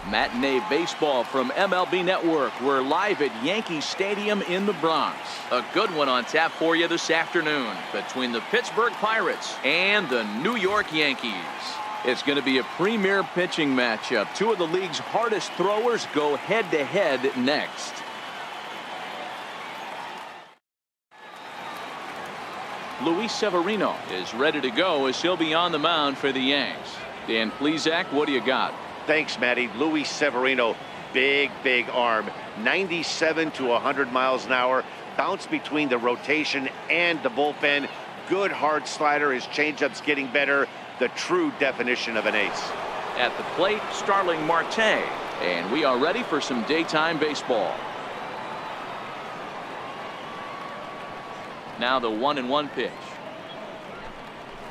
Matinee baseball from MLB Network. We're live at Yankee Stadium in the Bronx. A good one on tap for you this afternoon between the Pittsburgh Pirates and the New York Yankees. It's going to be a premier pitching matchup. Two of the league's hardest throwers go head-to-head next. Luis Severino is ready to go as he'll be on the mound for the Yanks. Dan Plesac, what do you got? Thanks, Matty. Luis Severino, big arm, 97 to 100 miles an hour. Bounce between the rotation and the bullpen. Good hard slider. His changeup's getting better. The true definition of an ace. At the plate, Starling Marte. And we are ready for some daytime baseball. Now the 1-1 pitch.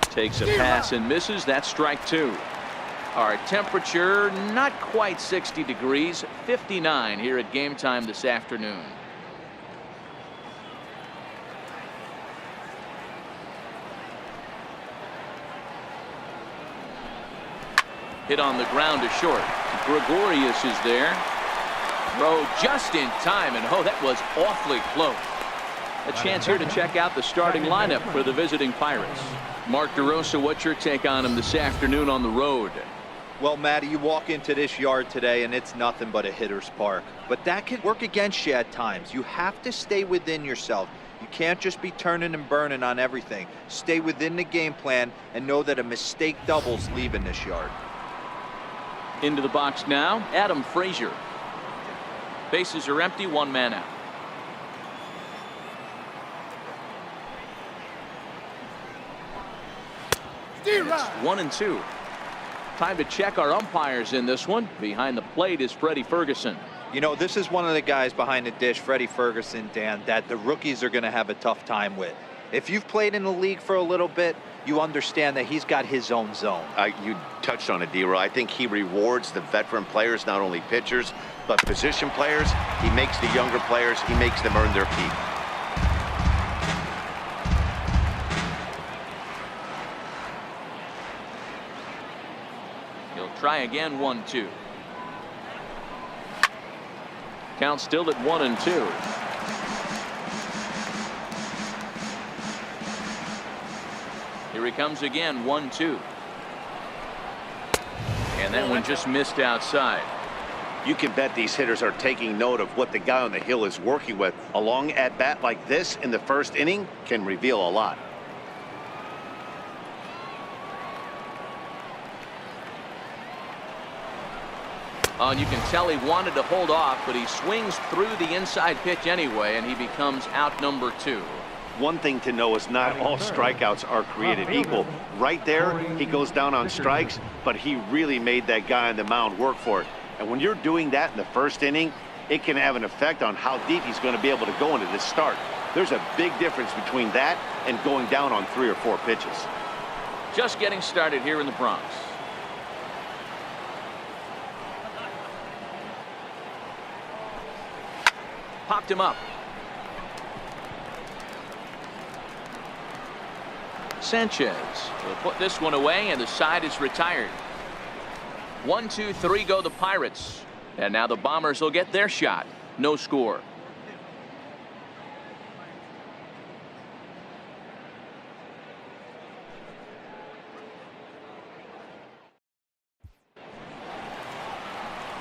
Takes a pass and misses. That's strike two. Our temperature not quite 60 degrees, 59 here at game time this afternoon. Hit on the ground to short. Gregorius is there. Throw just in time, and oh, that was awfully close. A chance here to check out the starting lineup for the visiting Pirates. Mark DeRosa, what's your take on him this afternoon on the road? Well, Matty, you walk into this yard today and it's nothing but a hitter's park. But that can work against you at times. You have to stay within yourself. You can't just be turning and burning on everything. Stay within the game plan and know that a mistake doubles leaving this yard. Into the box now, Adam Frazier. Bases are empty, one man out. It's 1-2. Time to check our umpires in this one. Behind the plate is Freddie Ferguson. You know, this is one of the guys behind the dish, Freddie Ferguson, Dan, that the rookies are going to have a tough time with. If you've played in the league for a little bit, you understand that he's got his own zone. You touched on it, D-Roy. I think he rewards the veteran players, not only pitchers, but position players. He makes the younger players, he makes them earn their keep. Try again, 1-2. Count still at 1-2. Here he comes again, 1-2. And that one just missed outside. You can bet these hitters are taking note of what the guy on the hill is working with. A long at-bat like this in the first inning can reveal a lot. Oh, and you can tell he wanted to hold off, but he swings through the inside pitch anyway, and he becomes out number two. One thing to know is not all strikeouts are created equal. Right there, he goes down on strikes, but he really made that guy on the mound work for it. And when you're doing that in the first inning, it can have an effect on how deep he's going to be able to go into this start. There's a big difference between that and going down on 3 or 4 pitches. Just getting started here in the Bronx. Popped him up. Sanchez will put this one away, and the side is retired. 1, 2, 3 go the Pirates. And now the Bombers will get their shot. No score.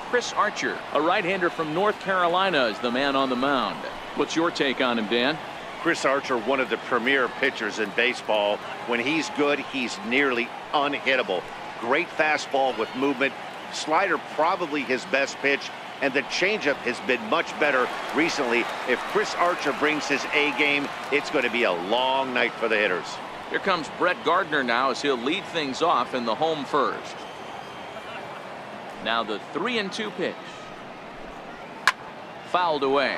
Chris Archer, a right-hander from North Carolina, is the man on the mound. What's your take on him, Dan? Chris Archer, one of the premier pitchers in baseball. When he's good, he's nearly unhittable. Great fastball with movement. Slider probably his best pitch, and the changeup has been much better recently. If Chris Archer brings his A game, it's going to be a long night for the hitters. Here comes Brett Gardner now as he'll lead things off in the home first. Now the 3-2 pitch. Fouled away.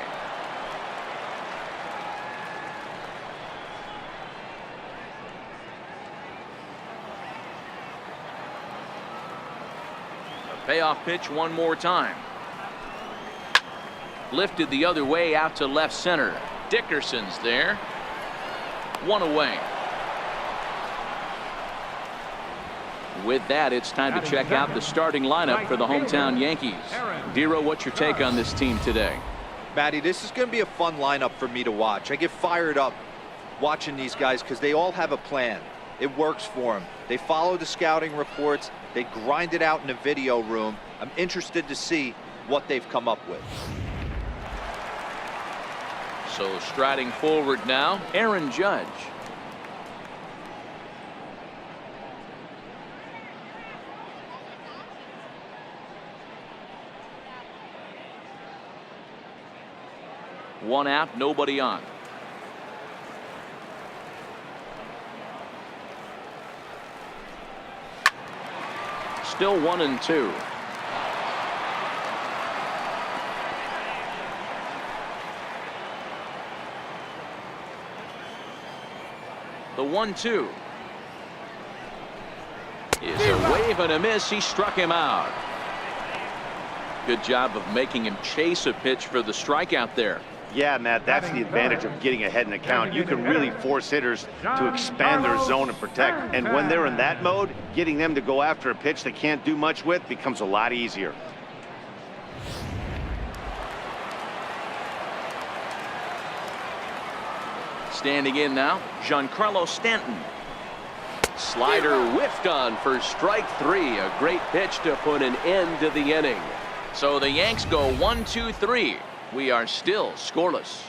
A payoff pitch one more time. Lifted the other way out to left center. Dickerson's there. One away. With that, it's time to check out the starting lineup for the hometown Yankees. Dero, what's your take on this team today? Matty, this is going to be a fun lineup for me to watch. I get fired up watching these guys because they all have a plan. It works for them. They follow the scouting reports. They grind it out in the video room. I'm interested to see what they've come up with. So striding forward now, Aaron Judge. One out, nobody on. Still 1-2. The 1-2 is a wave and a miss. He struck him out. Good job of making him chase a pitch for the strikeout there. Yeah, Matt, that's the advantage of getting ahead in the count. You can really force hitters to expand their zone and protect. And when they're in that mode, getting them to go after a pitch they can't do much with becomes a lot easier. Standing in now, Giancarlo Stanton. Slider whiffed on for strike 3. A great pitch to put an end to the inning. So the Yanks go 1-2-3. We are still scoreless.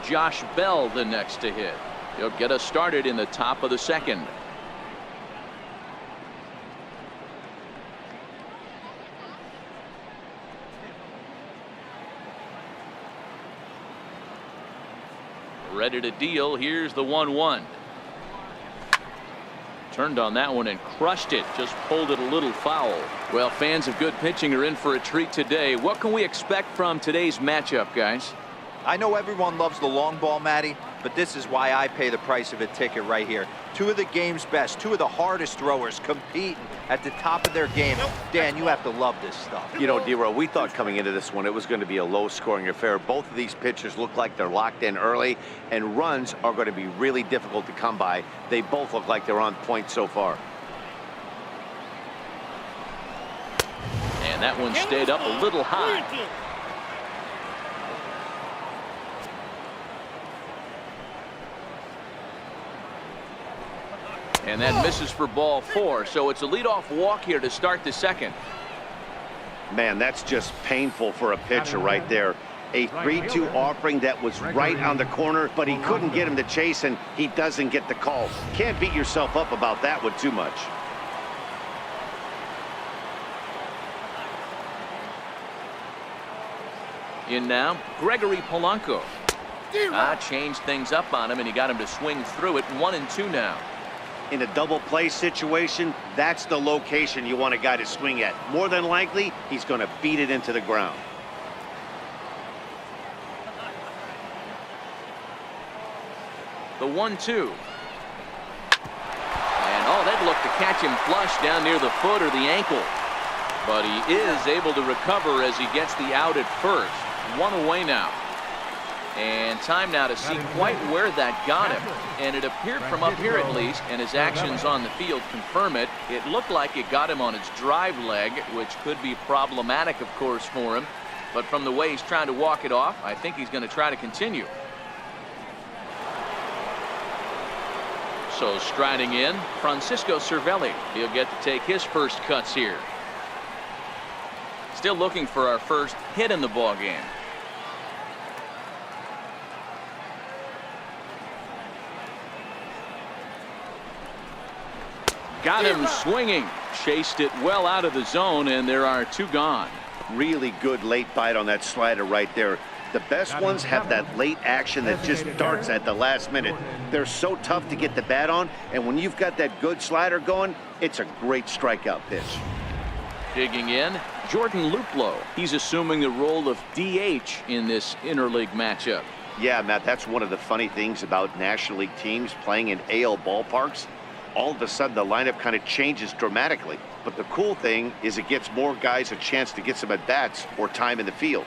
Josh Bell the next to hit. He'll get us started in the top of the second. Ready to deal. Here's the 1-1. Turned on that one and crushed it. Just pulled it a little foul. Well, fans of good pitching are in for a treat today. What can we expect from today's matchup, guys? I know everyone loves the long ball, Matty, but this is why I pay the price of a ticket right here. Two of the game's best, two of the hardest throwers competing at the top of their game. Dan, you have to love this stuff. You know, Dero, we thought coming into this one it was going to be a low-scoring affair. Both of these pitchers look like they're locked in early, and runs are going to be really difficult to come by. They both look like they're on point so far. And that one stayed up a little high. And that misses for ball 4. So it's a leadoff walk here to start the second. Man, that's just painful for a pitcher right there. A 3-2 offering that was right on the corner, but he couldn't get him to chase, and he doesn't get the call. Can't beat yourself up about that one too much. In now, Gregory Polanco. Changed things up on him, and he got him to swing through it. 1-2 now. In a double play situation, that's the location you want a guy to swing at. More than likely, he's going to beat it into the ground. The 1-2. And they'd look to catch him flush down near the foot or the ankle. But he is able to recover as he gets the out at first. One away now. And time now to see quite where that got him. And it appeared from up here at least, and his actions on the field confirm it. It looked like it got him on his drive leg, which could be problematic, of course, for him. But from the way he's trying to walk it off, I think he's going to try to continue. So striding in, Francisco Cervelli. He'll get to take his first cuts here. Still looking for our first hit in the ball game. Got him swinging. Chased it well out of the zone, and there are 2 gone. Really good late bite on that slider right there. The best ones have that late action that just darts at the last minute. They're so tough to get the bat on, and when you've got that good slider going, it's a great strikeout pitch. Digging in, Jordan Luplow. He's assuming the role of DH in this interleague matchup. Yeah, Matt, that's one of the funny things about National League teams playing in AL ballparks. All of a sudden, the lineup kind of changes dramatically. But the cool thing is it gives more guys a chance to get some at-bats or time in the field.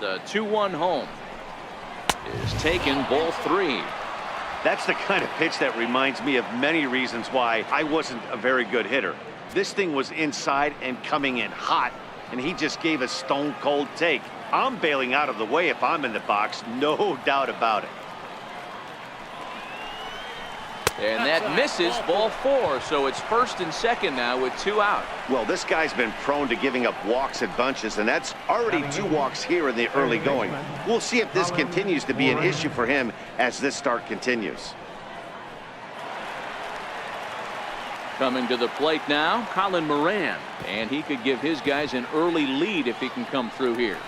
The 2-1 home is taken, ball 3. That's the kind of pitch that reminds me of many reasons why I wasn't a very good hitter. This thing was inside and coming in hot, and he just gave a stone-cold take. I'm bailing out of the way if I'm in the box, no doubt about it. And that misses, ball 4, so it's first and second now with 2 out. Well, this guy's been prone to giving up walks and bunches, and that's already 2 walks here in the early going. We'll see if this continues to be an issue for him as this start continues. Coming to the plate now, Colin Moran, and he could give his guys an early lead if he can come through here.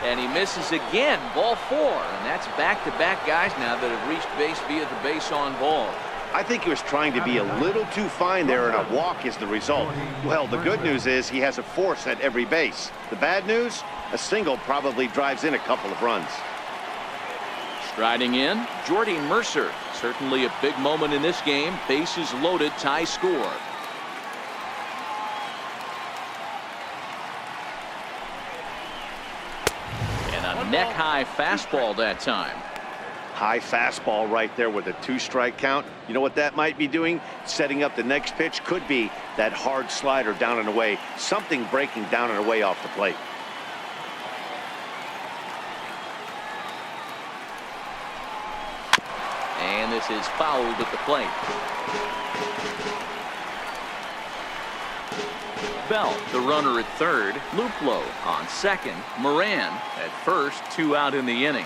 And he misses again, ball 4, and that's back-to-back guys now that have reached base via the base on ball. I think he was trying to be a little too fine there, and a walk is the result. Well, the good news is he has a force at every base. The bad news, a single probably drives in a couple of runs. Striding in, Jordy Mercer. Certainly a big moment in this game. Bases loaded, tie score. Neck-high fastball that time. High fastball right there with a 2-strike count. You know what that might be doing? Setting up the next pitch. Could be that hard slider down and away. Something breaking down and away off the plate. And this is fouled at the plate. Bell, the runner at third. Luplow on second. Moran at first. 2 out in the inning.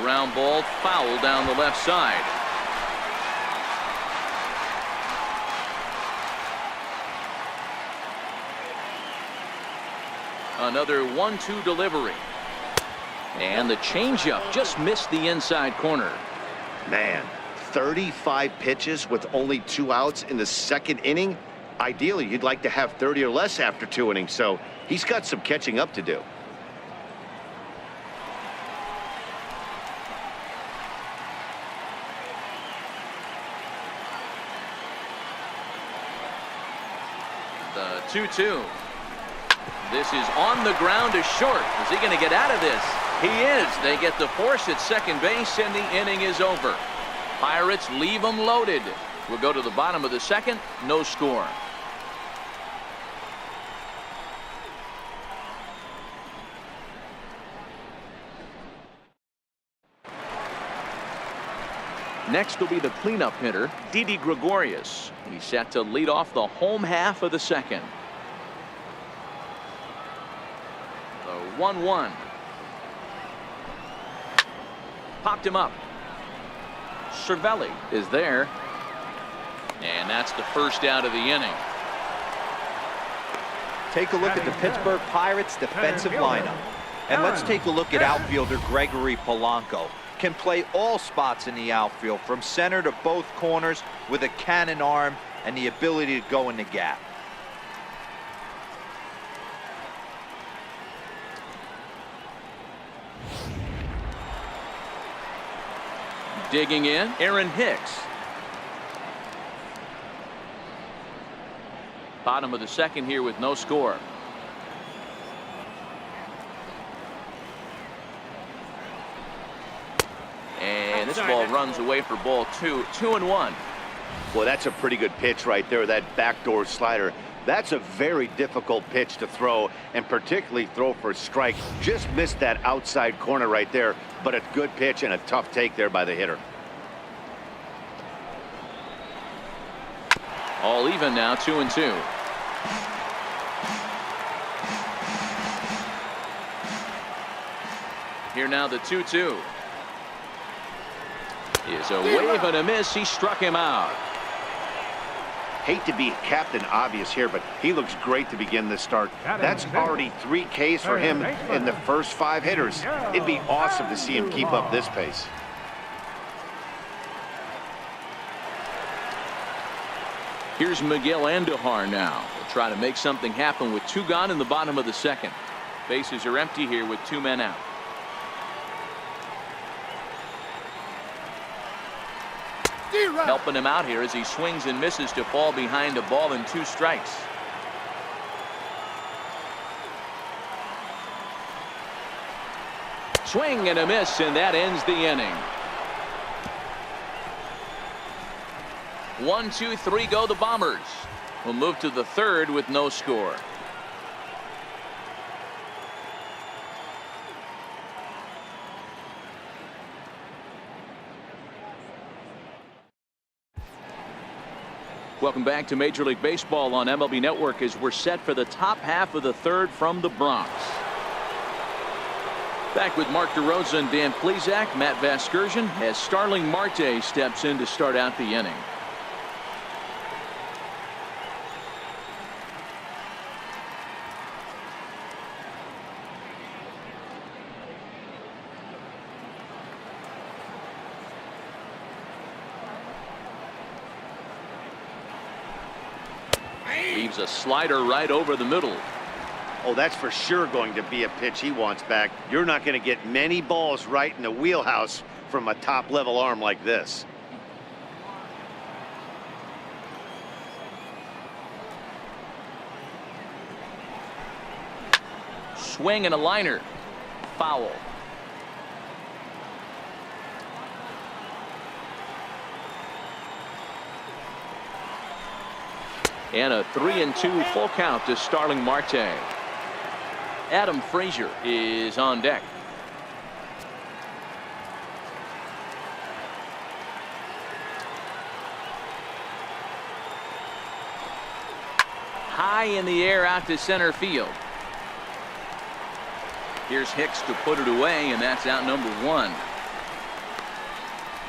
Ground ball foul down the left side. Another 1-2 delivery. And the changeup just missed the inside corner. Man, 35 pitches with only 2 outs in the second inning. Ideally, you'd like to have 30 or less after 2 innings, so he's got some catching up to do. The 2-2. This is on the ground to short. Is he going to get out of this? He is. They get the force at second base, and the inning is over. Pirates leave them loaded. We'll go to the bottom of the second. No score. Next will be the cleanup hitter, Didi Gregorius. He's set to lead off the home half of the second. The 1-1. Popped him up. Cervelli is there. And that's the first out of the inning. Take a look at the Pittsburgh Pirates defensive lineup. And let's take a look at outfielder Gregory Polanco. Can play all spots in the outfield from center to both corners with a cannon arm and the ability to go in the gap. Digging in, Aaron Hicks. Bottom of the second here with no score. And this ball runs away for ball 2. 2-1. Well, that's a pretty good pitch right there, that backdoor slider. That's a very difficult pitch to throw, and particularly throw for a strike. Just missed that outside corner right there, but a good pitch and a tough take there by the hitter. All even now, 2-2. Here now the 2-2. Is a wave and a miss. He struck him out. Hate to be Captain Obvious here, but he looks great to begin this start. That's already 3 Ks for him in the first 5 hitters. It'd be awesome to see him keep up this pace. Here's Miguel Andujar now. We'll try to make something happen with 2 gone in the bottom of the second. Bases are empty here with 2 men out. helping him out here as he swings and misses to fall behind a ball and 2 strikes. Swing and a miss, and that ends the inning. 1, 2, 3 go the Bombers. We'll move to the 3rd with no score. Welcome back to Major League Baseball on MLB Network as we're set for the top half of the 3rd from the Bronx. Back with Mark DeRosa and Dan Plesac, Matt Vasgersian as Starling Marte steps in to start out the inning. Leaves a slider right over the middle. Oh, that's for sure going to be a pitch he wants back. You're not going to get many balls right in the wheelhouse from a top-level arm like this. Swing and a liner. Foul. And a 3-2 full count to Starling Marte. Adam Frazier is on deck. High in the air out to center field. Here's Hicks to put it away, and that's out number 1.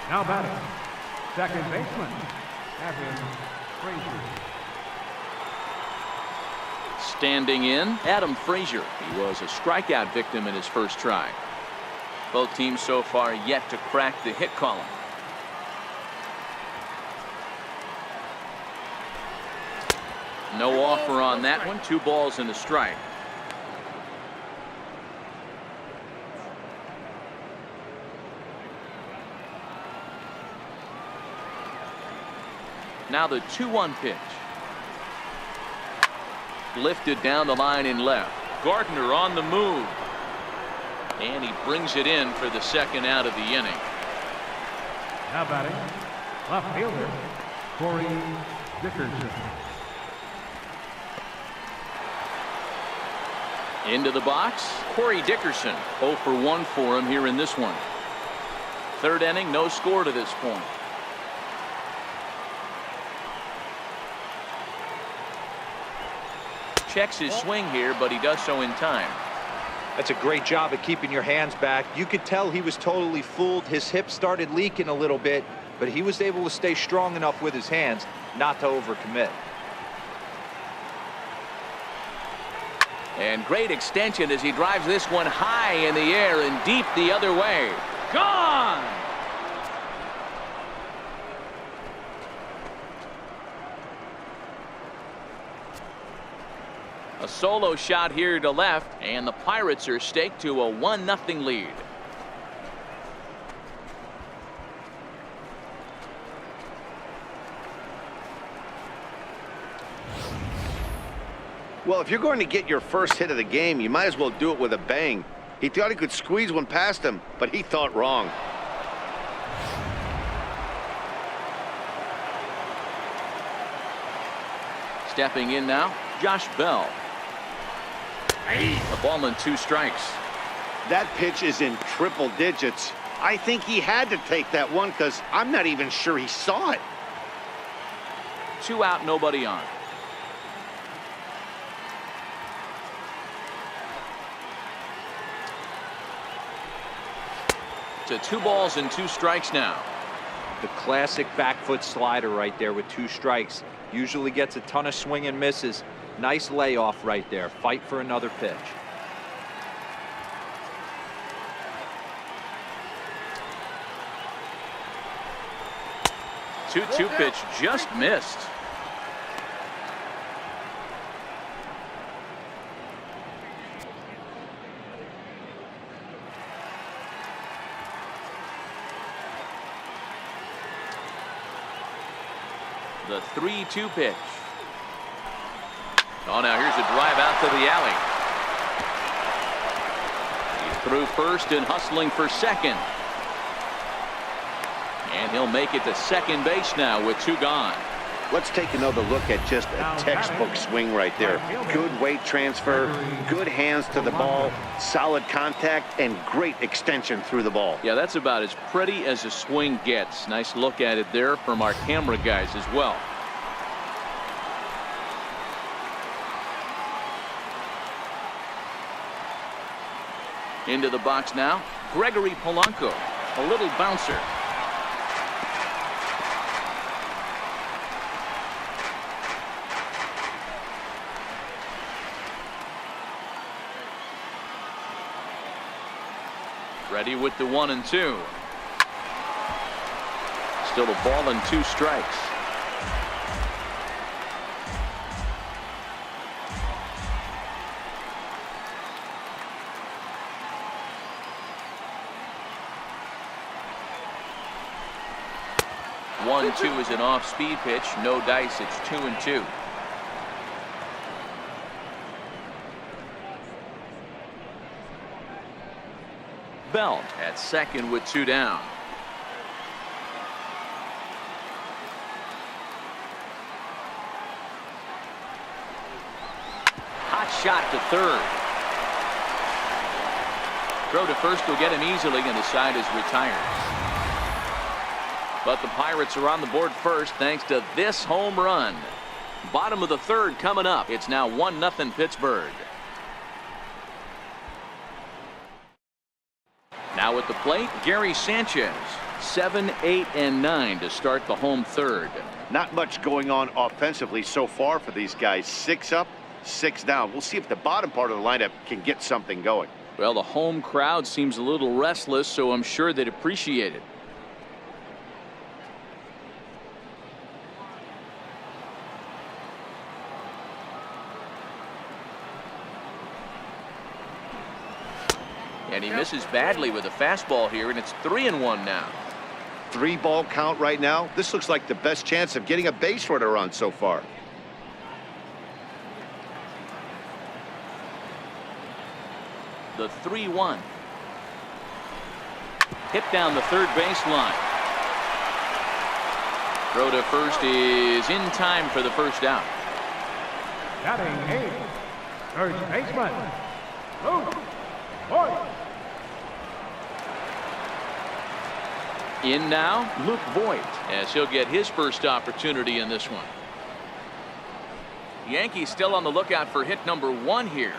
Now batting, second baseman, Adam Frazier. Standing in, Adam Frazier. He was a strikeout victim in his first try. Both teams so far yet to crack the hit column. No offer on that one. 2 balls and a strike. Now the 2-1 pitch. Lifted down the line in left. Gardner on the move. And he brings it in for the 2nd out of the inning. Now batting, left fielder, Corey Dickerson. Into the box, Corey Dickerson. 0 for 1 for him here in this one. 3rd inning, no score to this point. Checks his swing here, but he does so in time. That's a great job of keeping your hands back. You could tell he was totally fooled. His hip started leaking a little bit, but he was able to stay strong enough with his hands not to overcommit. And great extension as he drives this one high in the air and deep the other way. Gone! A solo shot here to left, and the Pirates are staked to a 1-0 lead. Well, if you're going to get your first hit of the game, you might as well do it with a bang. He thought he could squeeze one past him, but he thought wrong. Stepping in now, Josh Bell. A ball and 2 strikes. That pitch is in triple digits. I think he had to take that one because I'm not even sure he saw it. 2 out, nobody on. To 2 balls and 2 strikes now. The classic back foot slider right there with 2 strikes. Usually gets a ton of swing and misses. Nice layoff right there. Fight for another pitch. 2-2 pitch just missed. The 3-2 pitch. Oh, now here's a drive out to the alley. He's through first and hustling for second. And he'll make it to second base now with 2 gone. Let's take another look at just a textbook swing right there. Good weight transfer, good hands to the ball, solid contact, and great extension through the ball. Yeah, that's about as pretty as a swing gets. Nice look at it there from our camera guys as well. Into the box now, Gregory Polanco, a little bouncer. Ready with the 1-2. Still a ball and 2 strikes. One, 2 is an off-speed pitch. No dice. It's 2-2. Belt at second with 2 down. Hot shot to third. Throw to first will get him easily, and the side is retired. But the Pirates are on the board first thanks to this home run. Bottom of the 3rd coming up. It's now 1-0 Pittsburgh. Now at the plate, Gary Sanchez. 7, 8, and 9 to start the home 3rd. Not much going on offensively so far for these guys. 6 up, 6 down. We'll see if the bottom part of the lineup can get something going. Well, the home crowd seems a little restless, so I'm sure they'd appreciate it. And he misses badly with a fastball here, and it's 3-1 now. 3-ball count right now. This looks like the best chance of getting a base runner on so far. The 3-1. Hit down the 3rd baseline. Throw to first is in time for the first out. Batting 8, first baseman, Luke Voit. In now, Luke Voit, as he'll get his first opportunity in this one. Yankees still on the lookout for hit number 1 here.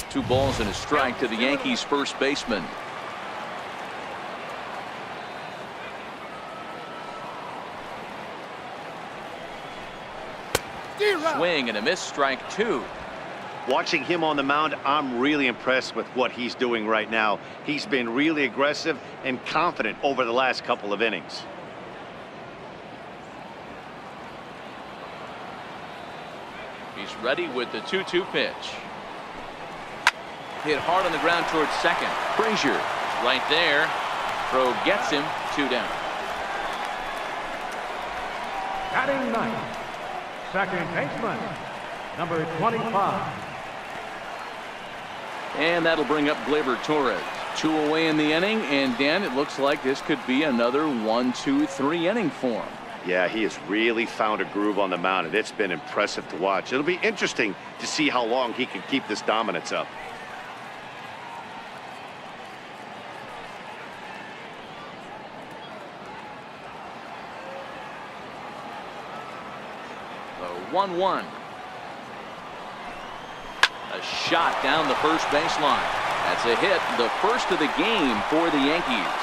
Two balls and a strike to the Yankees first baseman. Swing and a miss, strike 2. Watching him on the mound, I'm really impressed with what he's doing right now. He's been really aggressive and confident over the last couple of innings. He's ready with the 2-2 pitch. Hit hard on the ground towards second. Frazier right there. Throw gets him. 2 down. Batting 9th, second baseman, number 25. And that'll bring up Gleyber Torres. 2 away in the inning, and Dan, it looks like this could be another 1-2-3 inning for him. Yeah, he has really found a groove on the mound, and it's been impressive to watch. It'll be interesting to see how long he can keep this dominance up. The 1-1. A shot down the first baseline. That's a hit, the first of the game for the Yankees.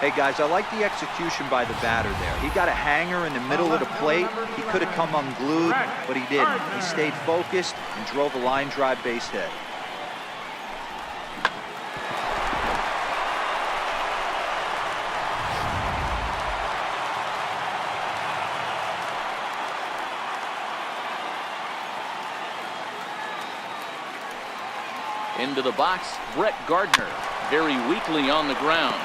Hey guys, I like the execution by the batter there. He got a hanger in the middle of the plate. He could have come unglued, but he didn't. He stayed focused and drove a line drive base hit. Into the box, Brett Gardner. very weakly on the ground.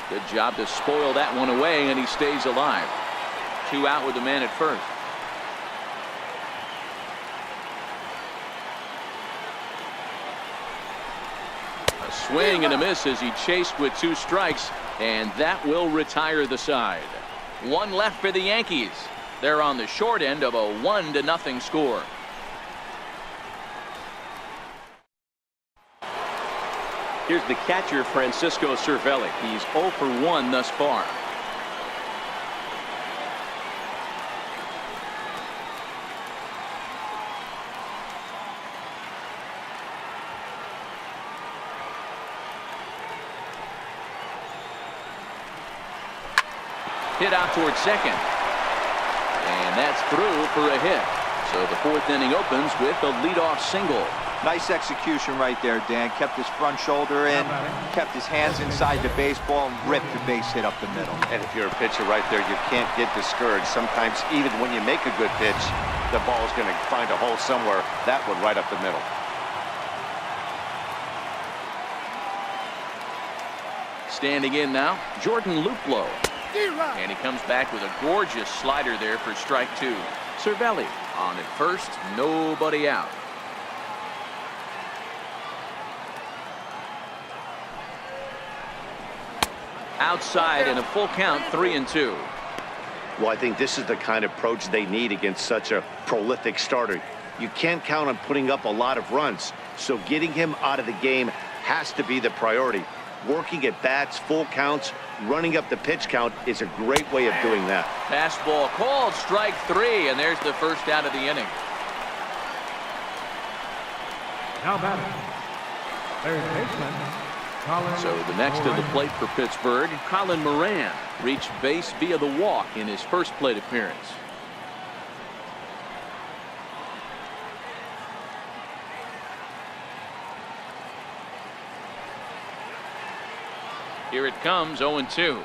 Good job to spoil that one away, and he stays alive. 2 out with the man at first. A swing and a miss as he chased with 2 strikes, and that will retire the side. 1 left for the Yankees. They're on the short end of a 1-0 score. Here's the catcher, Francisco Cervelli. He's 0 for 1 thus far. Hit out towards second. And that's through for a hit. So the 4th inning opens with a leadoff single. Nice execution right there, Dan. Kept his front shoulder in, kept his hands inside the baseball, and ripped the base hit up the middle. And if you're a pitcher right there, you can't get discouraged. Sometimes even when you make a good pitch, the ball's going to find a hole somewhere. That one right up the middle. Standing in now, Jordan Luplow. And he comes back with a gorgeous slider there for strike 2. Cervelli on at first, nobody out. Outside and a full count, 3-2. Well, I think this is the kind of approach they need against such a prolific starter. You can't count on putting up a lot of runs, so getting him out of the game has to be the priority. Working at bats, full counts, running up the pitch count is a great way of doing that. Fastball called, strike 3, and there's the first out of the inning. Now batting, third baseman, Colin. So the next to the plate for Pittsburgh, Colin Moran reached base via the walk in his first plate appearance. Here it comes, 0-2.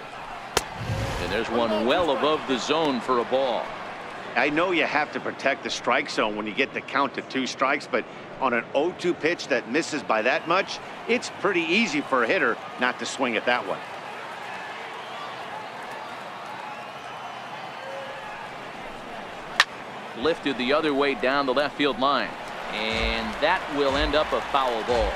And there's one well above the zone for a ball. I know you have to protect the strike zone when you get the count to 2 strikes, but on an 0-2 pitch that misses by that much, it's pretty easy for a hitter not to swing at that one. Lifted the other way down the left field line. And that will end up a foul ball.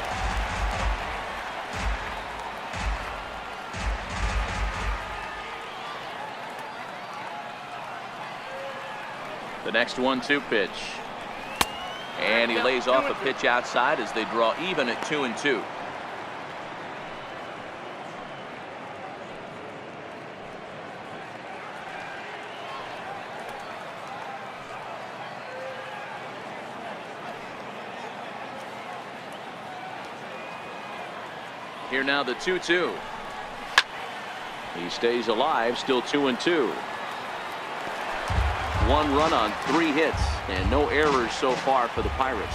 The next 1-2 pitch. And he lays off a pitch outside as they draw even at 2-2. Here now the 2-2. He stays alive, still 2-2. 1 run on 3 hits and no errors so far for the Pirates.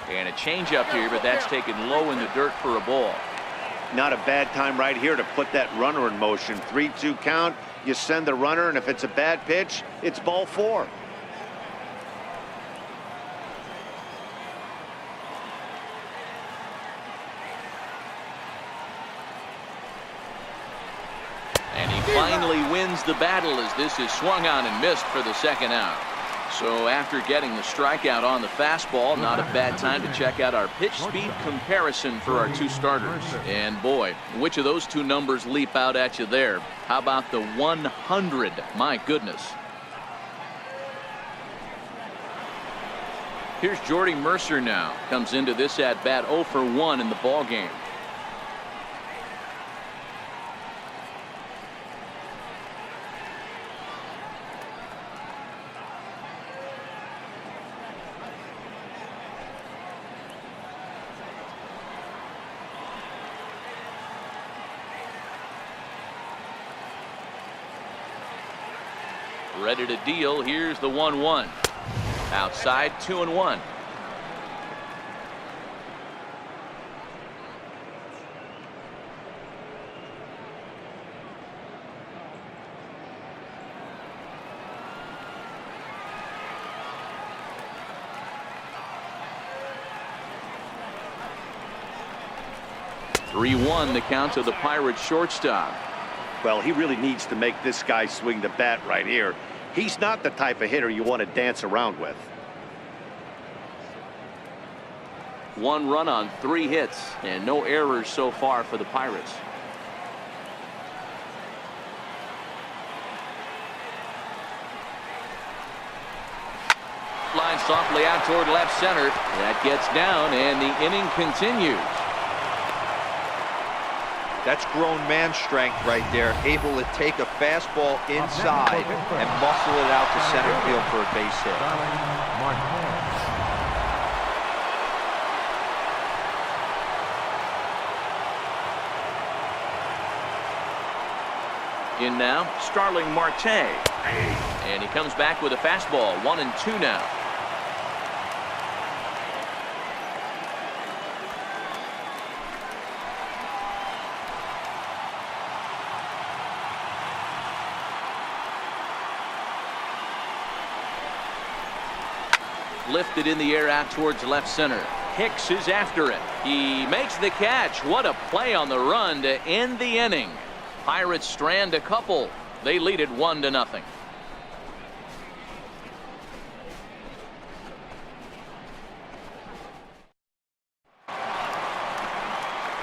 And a changeup here, but that's taken low in the dirt for a ball. Not a bad time right here to put that runner in motion. 3-2 count, you send the runner, and if it's a bad pitch, it's ball 4. Finally wins the battle as this is swung on and missed for the second out. So after getting the strikeout on the fastball, not a bad time to check out our pitch speed comparison for our 2 starters. And boy, which of those 2 numbers leap out at you there? How about the 100? My goodness. Here's Jordy Mercer now. Comes into this at bat 0 for 1 in the ball game. Ready to deal. Here's the 1-1. Outside, 2-1. (3-1) the count to the Pirates shortstop. Well, he really needs to make this guy swing the bat right here. He's not the type of hitter you want to dance around with. 1 run on 3 hits and no errors so far for the Pirates. Line softly out toward left center. That gets down and the inning continues. That's grown man strength right there, able to take a fastball inside and muscle it out to center field for a base hit. In now, Starling Marte. And he comes back with a fastball, 1-2 now. Lifted in the air out towards left center. Hicks is after it. He makes the catch. What a play on the run to end the inning. Pirates strand a couple. They lead it 1-0.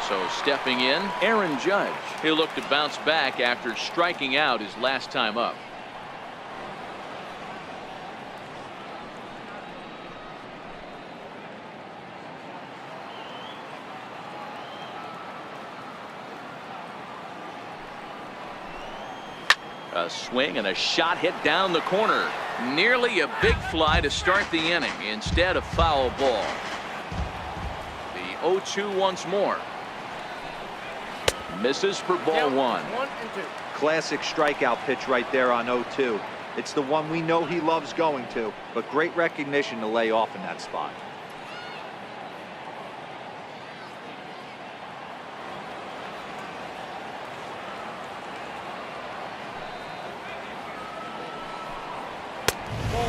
So stepping in, Aaron Judge. He'll look to bounce back after striking out his last time up. A swing and a shot hit down the corner. Nearly a big fly to start the inning. Instead, a foul ball. The 0-2 once more. Misses for ball 1. Classic strikeout pitch right there on 0-2. It's the one we know he loves going to, but great recognition to lay off in that spot.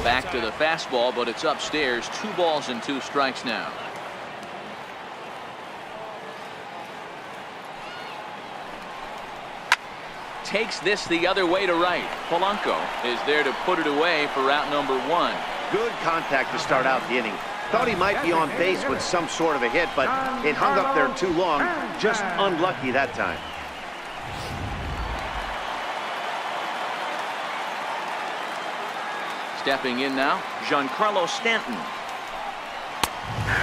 Back to the fastball, but it's upstairs. 2 balls and 2 strikes now. Takes this the other way to right. Polanco is there to put it away for out number 1. Good contact to start out the inning. Thought he might be on base with some sort of a hit, but it hung up there too long. Just unlucky that time. Stepping in now, Giancarlo Stanton. A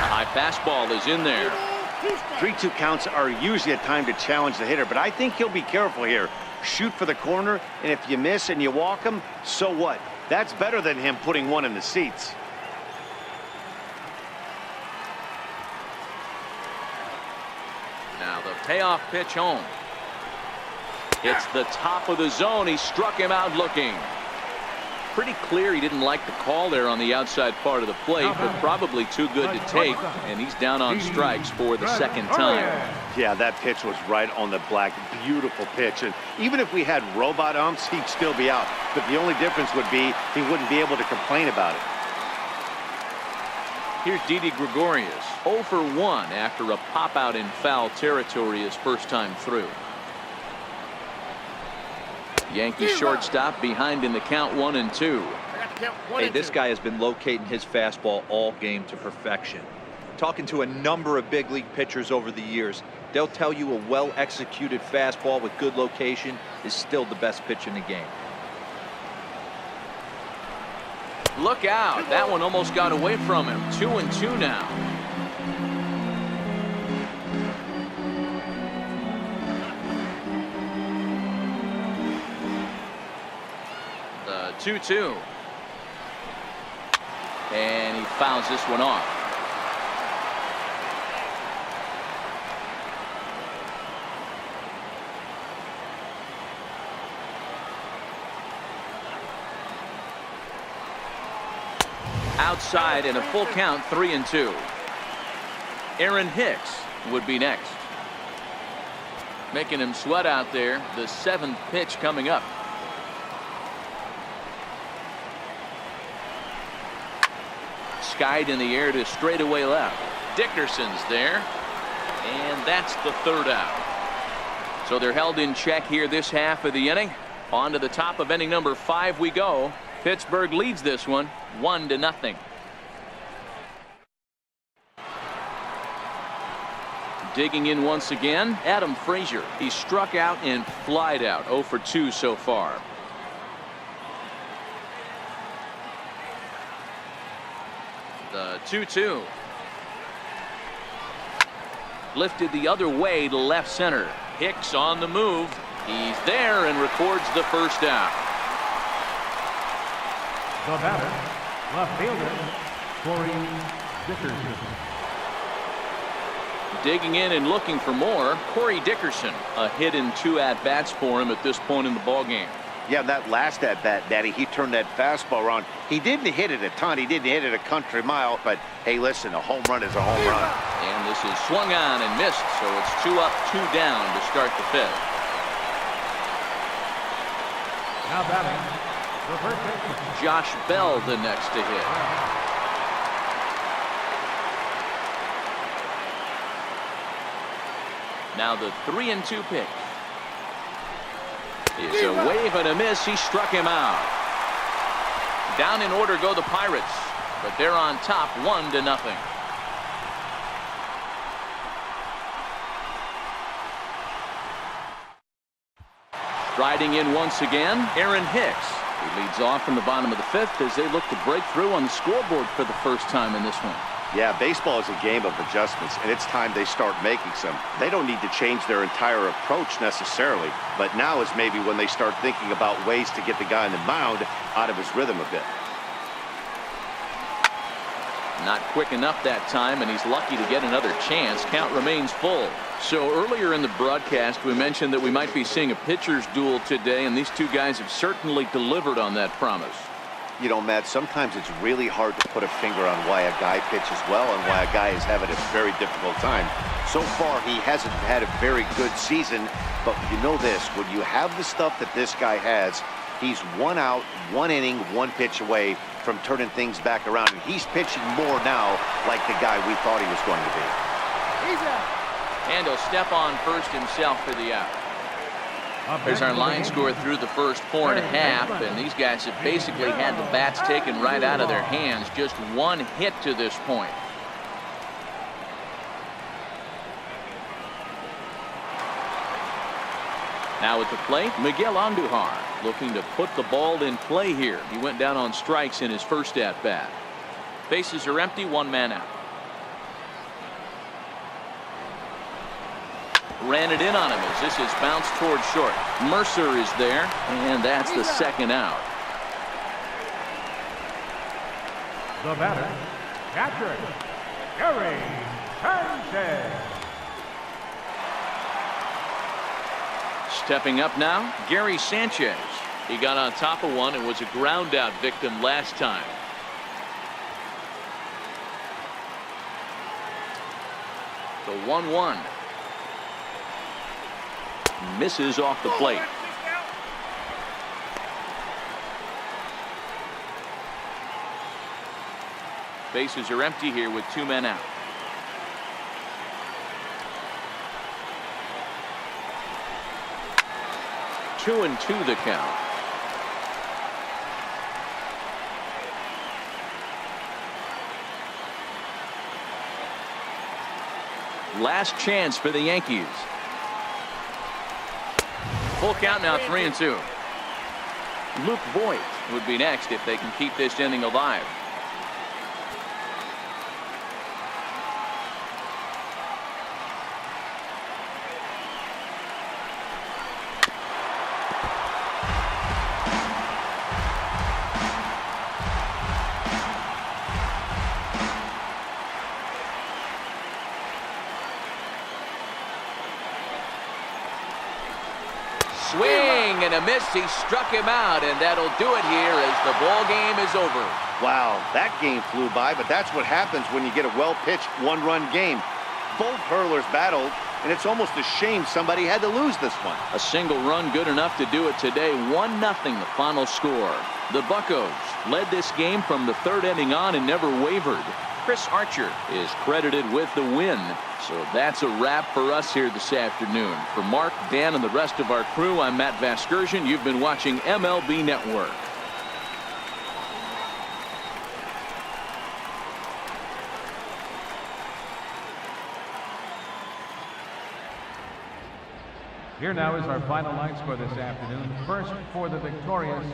high fastball is in there. 3-2 counts are usually a time to challenge the hitter, but I think he'll be careful here. Shoot for the corner, and if you miss and you walk him, so what? That's better than him putting one in the seats. Now the payoff pitch home. It's the top of the zone. He struck him out looking. Pretty clear he didn't like the call there on the outside part of the plate, but probably too good to take, and he's down on strikes for the second time. Yeah, that pitch was right on the black. Beautiful pitch, and even if we had robot umps, he'd still be out. But the only difference would be he wouldn't be able to complain about it. Here's Didi Gregorius, 0 for 1 after a pop-out in foul territory his first time through. Yankees shortstop behind in the count 1-2. Hey, this guy has been locating his fastball all game to perfection. Talking to a number of big league pitchers over the years, they'll tell you a well-executed fastball with good location is still the best pitch in the game. Look out. That one almost got away from him. 2-2 now. The 2-2. And he fouls this one off. Outside and a full count, 3-2. Aaron Hicks would be next. Making him sweat out there. The 7th pitch coming up. Skied in the air to straightaway left. Dickerson's there. And that's the 3rd out. So they're held in check here this half of the inning. On to the top of inning number 5 we go. Pittsburgh leads this one 1-0. Digging in once again, Adam Frazier. He struck out and flied out. 0 for 2 so far. The 2-2. Lifted the other way to left center. Hicks on the move. He's there and records the 1st out. The batter, left fielder, Corey Dickerson. Digging in and looking for more, Corey Dickerson. A hit in 2 at-bats for him at this point in the ballgame. Yeah, that last at-bat, Daddy, he turned that fastball around. He didn't hit it a ton. He didn't hit it a country mile. But, hey, listen, a home run is a home run. And this is swung on and missed, so it's 2 up, 2 down to start the 5th. Now batting, the first baseman, Josh Bell the next to hit. Now the 3-2 pitch. It's a wave and a miss. He struck him out. Down in order go the Pirates, but they're on top 1-0. Striding in once again, Aaron Hicks. He leads off in the bottom of the 5th as they look to break through on the scoreboard for the first time in this one. Yeah, baseball is a game of adjustments, and it's time they start making some. They don't need to change their entire approach necessarily, but now is maybe when they start thinking about ways to get the guy on the mound out of his rhythm a bit. Not quick enough that time, and he's lucky to get another chance. Count remains full. So earlier in the broadcast, we mentioned that we might be seeing a pitcher's duel today, and these two guys have certainly delivered on that promise. You know, Matt, sometimes it's really hard to put a finger on why a guy pitches well and why a guy is having a very difficult time. So far, he hasn't had a very good season, but you know this, when you have the stuff that this guy has, he's 1 out, 1 inning, 1 pitch away from turning things back around, and he's pitching more now like the guy we thought he was going to be. he's out. And he'll step on first himself for the out. There's our line score through the first 4.5, and these guys have basically had the bats taken right out of their hands. Just 1 hit to this point. Now at the plate, Miguel Andujar looking to put the ball in play here. He went down on strikes in his first at bat. Bases are empty, 1 man out. Ran it in on him as this is bounced toward short. Mercer is there, and that's the 2nd out. The batter, catcher, Gary Sanchez. Stepping up now, Gary Sanchez. He got on top of one and was a ground out victim last time. The 1-1. Misses off the plate. Bases are empty here with 2 men out. Two and 2 the count. Last chance for the Yankees. Full count now, 3-2. Luke Voigt would be next if they can keep this inning alive. Swing and a miss. He struck him out, and that'll do it here as the ball game is over. Wow, that game flew by, but that's what happens when you get a well-pitched one-run game. Both hurlers battled, and it's almost a shame somebody had to lose this one. A single run good enough to do it today. 1-0 the final score. The Buccos led this game from the third inning on and never wavered. Chris Archer is credited with the win. So that's a wrap for us here this afternoon. For Mark, Dan, and the rest of our crew, I'm Matt Vasgersian. You've been watching MLB Network. Here now is our final line score this afternoon. First for the victorious